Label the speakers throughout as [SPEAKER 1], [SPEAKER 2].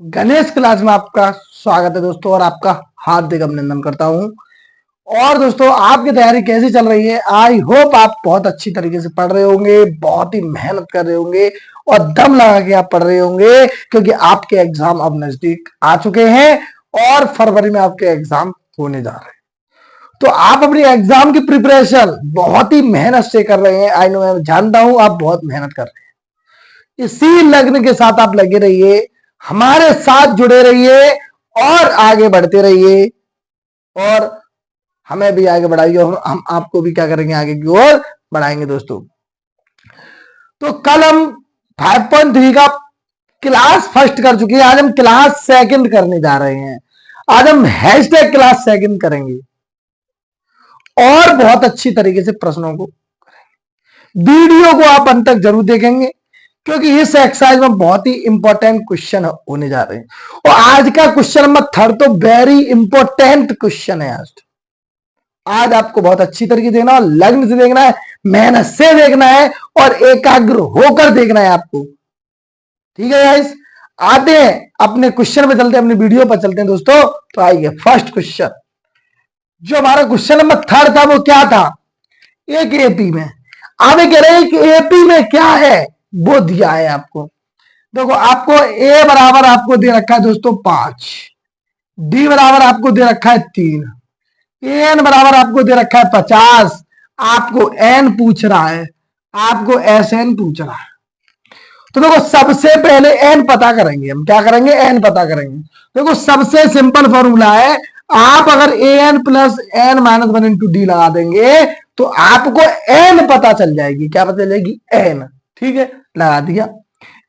[SPEAKER 1] Ganesh class में आपका स्वागत है दोस्तों और आपका हार्दिक अभिनंदन करता हूं। और दोस्तों आपकी तैयारी कैसी चल रही है? आई होप आप बहुत अच्छी तरीके से पढ़ रहे होंगे, बहुत ही मेहनत कर रहे होंगे और दम लगा के आप पढ़ रहे होंगे, क्योंकि आपके एग्जाम अब नजदीक आ चुके हैं और फरवरी में आपके एग्जाम होने जा रहे हैं। तो आप अपनी एग्जाम की प्रिपरेशन बहुत ही मेहनत से कर रहे हैं। आई नो, मैं जानता हूं आप बहुत मेहनत कर रहे हैं। इसी लग्न के साथ आप लगे रहिए, हमारे साथ जुड़े रहिए और आगे बढ़ते रहिए और हमें भी आगे बढ़ाइए और हम आपको भी क्या करेंगे, आगे की ओर बढ़ाएंगे दोस्तों। तो कल हम 5.3 का क्लास फर्स्ट कर चुके हैं, आज हम क्लास सेकंड करने जा रहे हैं। आज हम हैशटैग क्लास सेकंड करेंगे और बहुत अच्छी तरीके से प्रश्नों को करेंगे। वीडियो को आप अंत तक जरूर देखेंगे, क्योंकि इस एक्सरसाइज में बहुत ही इंपॉर्टेंट क्वेश्चन होने जा रहे हैं। और आज का क्वेश्चन नंबर 3 तो वेरी इंपॉर्टेंट क्वेश्चन है। आज आपको बहुत अच्छी तरीके से देखना है, लग्न से देखना है, मेहनत से देखना है और एकाग्र होकर देखना है आपको। ठीक है गाइस, आते हैं अपने क्वेश्चन पे चलते हैं, अपने वीडियो पर चलते हैं दोस्तों। तो आइए फर्स्ट क्वेश्चन, जो हमारा क्वेश्चन नंबर 3 था वो क्या था? एक एपी में, आगे कह रहे हैं कि एपी में क्या है वो दिया है आपको। देखो आपको ए बराबर आपको दे रखा है दोस्तों 5, डी बराबर आपको दे रखा है 3, एन बराबर आपको दे रखा है 50। आपको एन पूछ रहा है, आपको एस एन पूछ रहा है। तो देखो सबसे पहले एन पता करेंगे हम। क्या करेंगे? एन पता करेंगे। देखो सबसे सिंपल फॉर्मूला है, आप अगर a n plus n minus 1 into d लगा देंगे तो आपको एन पता चल जाएगी। क्या पता चलेगी? एन। ठीक है, लगा दिया।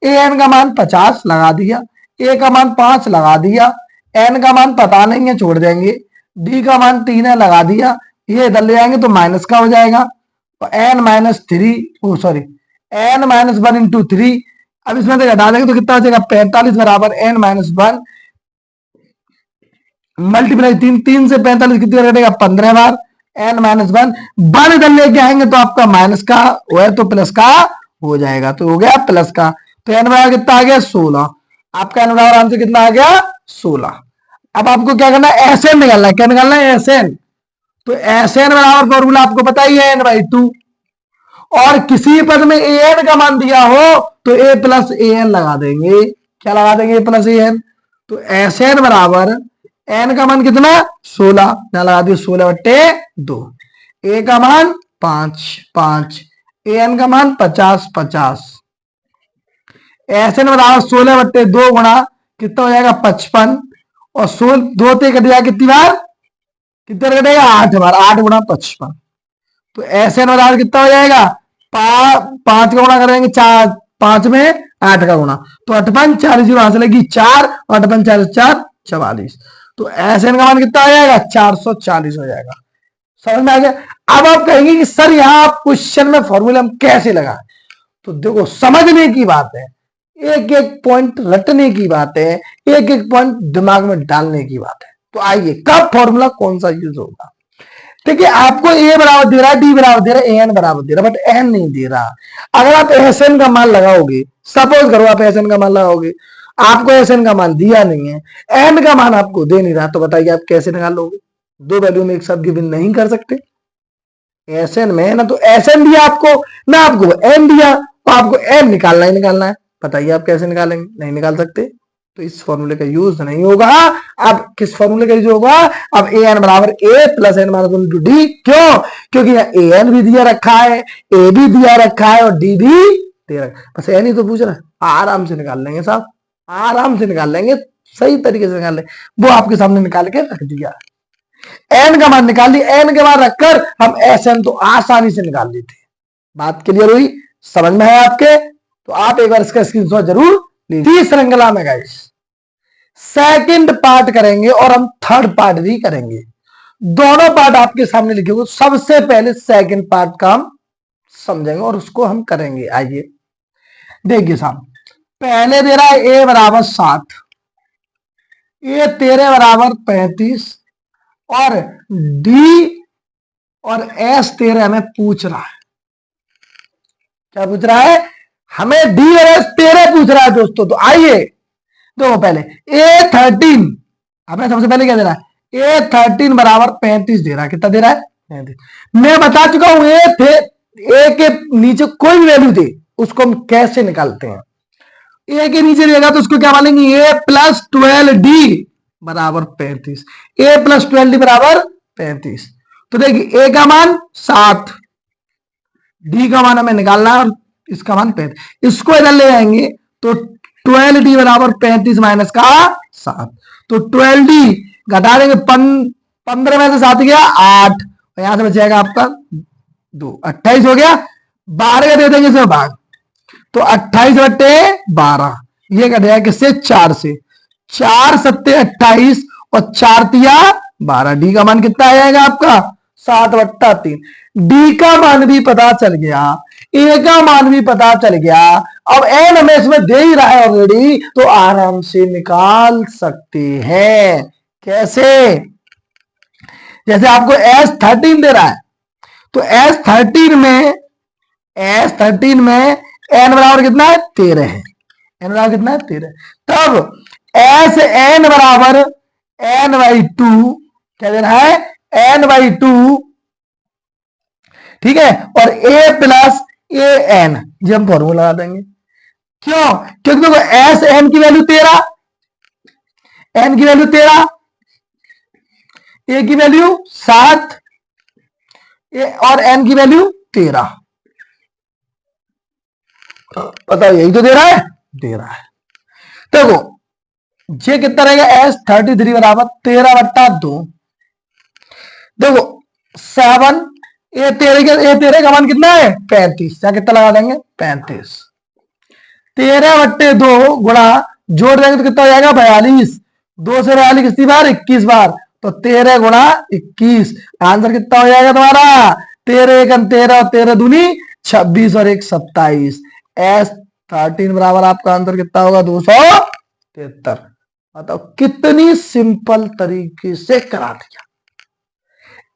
[SPEAKER 1] ए एन का मान 50 लगा दिया, ए का मान 5 लगा दिया, एन का मान पता नहीं है छोड़ देंगे, डी का मान 3 है लगा दिया। ये इधर ले जाएंगे तो माइनस का हो जाएगा, तो n minus 3 sorry n minus 1 into 3। अब इसमें से घटा देंगे तो कितना बचेगा? 45 बराबर एन माइनस 1 मल्टीप्लाई 3 से 45 कितनी बार घटेगा? 15 बार। एन माइनस 1 इधर लेके आएंगे तो आपका माइनस का है तो प्लस का हो जाएगा, तो हो गया प्लस का। तो एन बराबर कितना आ गया? 16। आपका एन बराबर आंसर कितना आ गया? 16। अब आपको क्या करना है? एस एन निकालना है। क्या निकालना है? S n. तो एस एन बराबर फॉर्मूला आपको पता ही है, n/2। और किसी पद में ए एन का मान दिया हो तो ए प्लस ए एन लगा देंगे। क्या लगा देंगे? ए प्लस ए एन। तो एस एन बराबर एन का मान कितना? 16, लगा दिया 16/2। ए का मान 5, ए एन का मान 50। एस एन बराबर 16/2 गुणा कितना हो जाएगा? 55। और 2 से कट जाएगा कितनी बार? कितने कटेगा? 8 बार। 8 गुणा 55। तो एस एन बराबर कितना हो जाएगा? 5 का गुणा करेंगे 4, 5 में 8 का गुणा, तो 8×5 40 वहां से लगी 4, 8×5 4 44। तो एस एन का मान कितना हो जाएगा? 440 हो जाएगा। समझ में आ गया? अब आप कहेंगे कि सर यहाँ क्वेश्चन में फॉर्मूला हम कैसे लगाएं? तो देखो समझने की बात है, एक एक पॉइंट रटने की बात है, एक एक पॉइंट दिमाग में डालने की बात है। तो आइए, कब फॉर्मूला कौन सा यूज होगा? देखिए आपको ए बराबर दे रहा है, डी बराबर दे रहा है, ए एन बराबर दे रहा है, बट एन नहीं दे रहा। अगर आप एस एन का मान लगाओगे, सपोज करो आप एस एन का मान लगाओगे, आपको एस एन का मान दिया नहीं है, एन का मान आपको दे नहीं रहा, तो बताइए आप कैसे निकालोगे? दो वैल्यू में एक साथ गिवन नहीं कर सकते। एस एन में ना तो एस एन दिया आपको, ना आपको एन दिया, तो आपको एन निकालना ही निकालना है। बताइए आप कैसे निकालेंगे? नहीं निकाल सकते, तो इस फॉर्मूले का यूज नहीं होगा। अब किस फॉर्मूले का यूज होगा? अब ए एन बराबर a plus n minus 1 into d. क्यों? क्योंकि ए एन भी दिया रखा है, ए भी दिया रखा है और डी भी दे रखा है। बस एन ही तो पूछ रहा है, आराम से निकाल लेंगे साहब, आराम से निकाल लेंगे, सही तरीके से निकाल लेंगे। वो आपके सामने निकाल के रख दिया, एन का मान निकाल लिया, एन के मान रखकर हम एस एन तो आसानी से निकाल लेते। बात क्लियर हुई? समझ में है आपके? तो आप एक बार इसका स्क्रीनशॉट जरूर लीजिए। श्रृंखला में गाइस सेकंड पार्ट करेंगे और हम थर्ड पार्ट भी करेंगे। दोनों पार्ट आपके सामने लिखे हुए। सबसे पहले सेकंड पार्ट का हम समझेंगे और उसको हम करेंगे। आइए देखिए साहब, पहले दे रहा है ए बराबर 7, ए तेरे बराबर 35 और डी और एस तेरे हमें पूछ रहा है। क्या पूछ रहा है? हमें डी और एस तेरे पूछ रहा है दोस्तों। तो आइए देखो पहले A13, आपने सबसे पहले क्या दे रहा है, A13 बराबर 35 दे रहा है। कितना दे रहा है, 35। मैं बता चुका हूं ए के नीचे कोई भी वैल्यू दे उसको हम कैसे निकालते हैं। ए के नीचे देगा तो उसको क्या मानेंगे, ए प्लस 12D बराबर 35, ए प्लस 12D बराबर 35। तो देखिए ए का मान 7, डी का मान हमें निकालना है और इसका मान 35, इसको इधर ले जाएंगे तो 12D बराबर 35 माइनस का 7, तो 12D घटा देंगे, 15 में से 7 गया 8, और यहां से बचेगा आपका 2, 28 हो गया। 12 का दे देंगे इसमें भाग, तो 28 बट्टे 12, ये कट जाएगा किससे, 4 से, 4 सत्ते 28 और 4 तिया 12। डी का मान कितना आ जाएगा आपका, 7/3। डी का मान भी पता चल गया, ए का मान भी पता चल गया। अब एन हमें इसमें दे ही रहा है ऑलरेडी, तो आराम से निकाल सकते हैं। कैसे, जैसे आपको S13 दे रहा है, तो S13 में n बराबर कितना है, 13 है। n बराबर कितना है, 13। तब Sn बराबर n/2 क्या देना है, n/2, ठीक है। और a प्लस an, ये हम फॉर्मूला लगा देंगे। क्यों, क्योंकि देखो Sn की वैल्यू 13, n की वैल्यू 13, a की वैल्यू 7 और n की वैल्यू 13। बताओ यही तो दे रहा है, दे रहा है। देखो ये कितना रहेगा, S33 बराबर 13/2। देखो 7, ए 13 का मान कितना है, 35, या कितना लगा देंगे, 35। 13/2 गुणा, जोड़ देंगे तो कितना हो जाएगा, 42। 2 से 42 कितनी बार, 21 बार, तो 13 गुणा 21, आंसर कितना हो जाएगा तुम्हारा, 13 1 13 और 13 दूनी 26 और 1 27। S13 बराबर आपका आंसर कितना होगा, 273। बताओ कितनी सिंपल तरीके से करा दिया,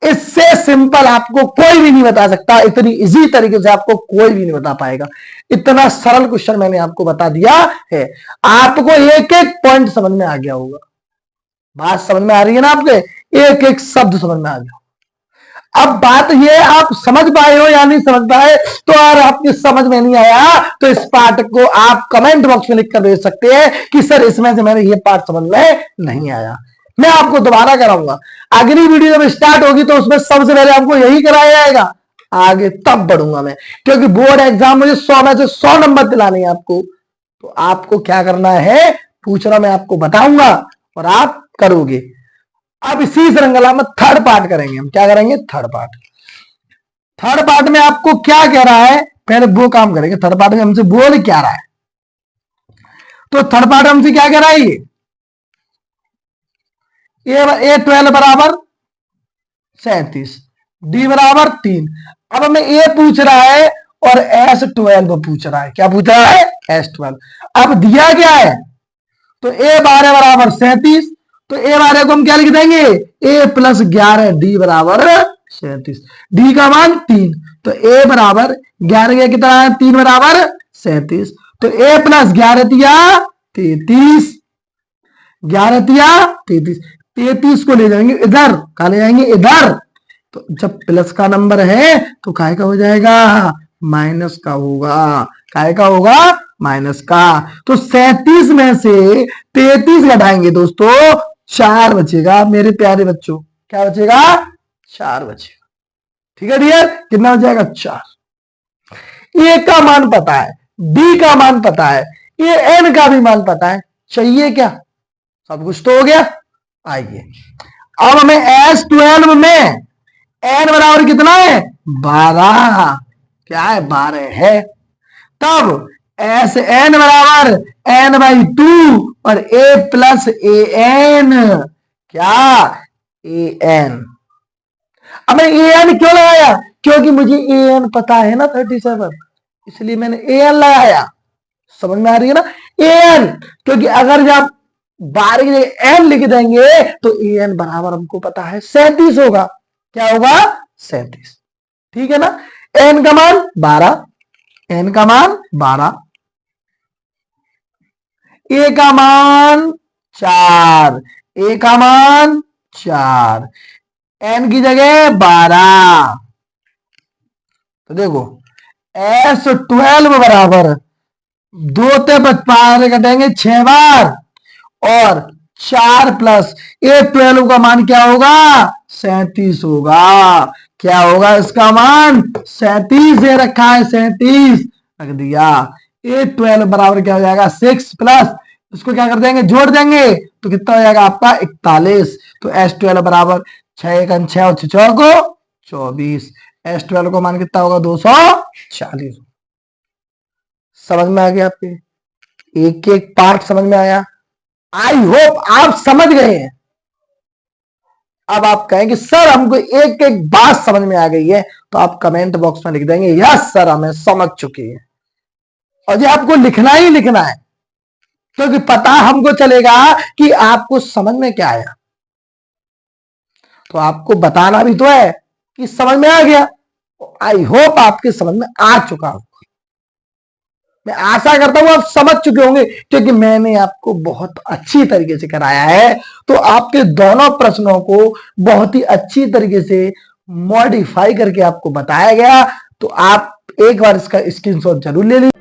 [SPEAKER 1] इससे सिंपल आपको कोई भी नहीं बता सकता, इतनी इजी तरीके से आपको कोई भी नहीं बता पाएगा। इतना सरल क्वेश्चन मैंने आपको बता दिया है, आपको एक एक पॉइंट समझ में आ गया होगा। बात समझ में आ रही है ना आपके, एक एक शब्द समझ में आ गया। अब बात ये, आप समझ पाए हो या नहीं समझ पाए, तो अगर आपकी समझ में नहीं आया तो इस पार्ट को आप कमेंट बॉक्स में लिख कर भेज सकते हैं कि सर इसमें से मैंने ये पार्ट समझ में नहीं आया। मैं आपको दोबारा कराऊंगा, अगली वीडियो जब स्टार्ट होगी तो उसमें सबसे पहले आपको यही कराया जाएगा, आगे तब बढ़ूंगा मैं, क्योंकि बोर्ड एग्जाम मुझे 100 में से 100 नंबर दिलाने हैं आपको। तो आपको क्या करना है, पूछना मैं आपको बताऊंगा और आप करोगे। अब इसी श्रृंखला में थर्ड पार्ट करेंगे हम, क्या करेंगे, थर्ड पार्ट। थर्ड पार्ट में आपको क्या कह रहा है, पहले वो काम करेंगे। थर्ड पार्ट में हमसे बोल क्या रहा है, तो थर्ड पार्ट हमसे क्या कह रहा है, ये A12 बराबर 37, डी बराबर 3। अब हमें ए पूछ रहा है और S12 पूछ रहा है, क्या पूछ रहा है, S12। अब दिया क्या है, तो A12 बराबर 37, तो A12 को हम क्या लिख देंगे, A प्लस 11 डी बराबर 37। डी का मान 3, तो A बराबर 11 कितना है, 3 बराबर 37, तो A प्लस 11 तिया 33, 11 तिया 33, 33 को ले जाएंगे इधर, कहा ले जाएंगे इधर, तो जब प्लस का नंबर है तो काय का हो जाएगा, माइनस का होगा, काय का होगा, माइनस का। तो 37 में से 33 घटाएंगे दोस्तों, 4 बचेगा मेरे प्यारे बच्चों, क्या बचेगा, 4 बचेगा। ठीक है डियर, कितना हो जाएगा, 4। ए का मान पता है, डी का मान पता है, ये एन का भी मान पता है, चाहिए क्या, सब कुछ तो हो गया। आइए अब हमें S12 में n बराबर कितना है, 12, क्या है, 12 है। तब Sn बराबर n/2 और a प्लस an, क्या, an। अब मैंने an क्यों लगाया, क्योंकि मुझे an पता है ना 37, इसलिए मैंने an लगाया। समझ में आ रही है ना, an, क्योंकि अगर जब 12 की जगह n लिख देंगे तो an बराबर हमको पता है 37 होगा, क्या होगा, 37। ठीक है ना, n का मान 12, n का मान 12, ए का मान 4, ए का मान 4, एन की जगह 12। तो देखो S12 बराबर 2 से 5 कटेंगे 6 बार, और 4 प्लस A12 का मान क्या होगा? 37 होगा। क्या होगा इसका मान? 37 दे रखा है, 37 रख दिया। A12 बराबर क्या हो जाएगा? 6 प्लस, इसको क्या कर देंगे? जोड़ देंगे, तो कितना हो जाएगा आपका? 41। तो S12 बराबर 6 6 और 6 को 24। S12 को मान कितना होगा? 240। समझ में आ गया आपके? एक एक पार्ट समझ में आया? आई होप आप समझ गए हैं। अब आप कहेंगे सर हमको एक एक बात समझ में आ गई है, तो आप कमेंट बॉक्स में लिख देंगे यस सर हमें समझ चुकी है। और ये आपको लिखना ही लिखना है, क्योंकि पता हमको चलेगा कि आपको समझ में क्या आया। तो आपको बताना भी तो है कि समझ में आ गया। आई होप आपके समझ में आ चुका होगा। मैं आशा करता हूं आप समझ चुके होंगे, क्योंकि मैंने आपको बहुत अच्छी तरीके से कराया है। तो आपके दोनों प्रश्नों को बहुत ही अच्छी तरीके से मॉडिफाई करके आपको बताया गया। तो आप एक बार इसका स्क्रीनशॉट जरूर ले लीजिए।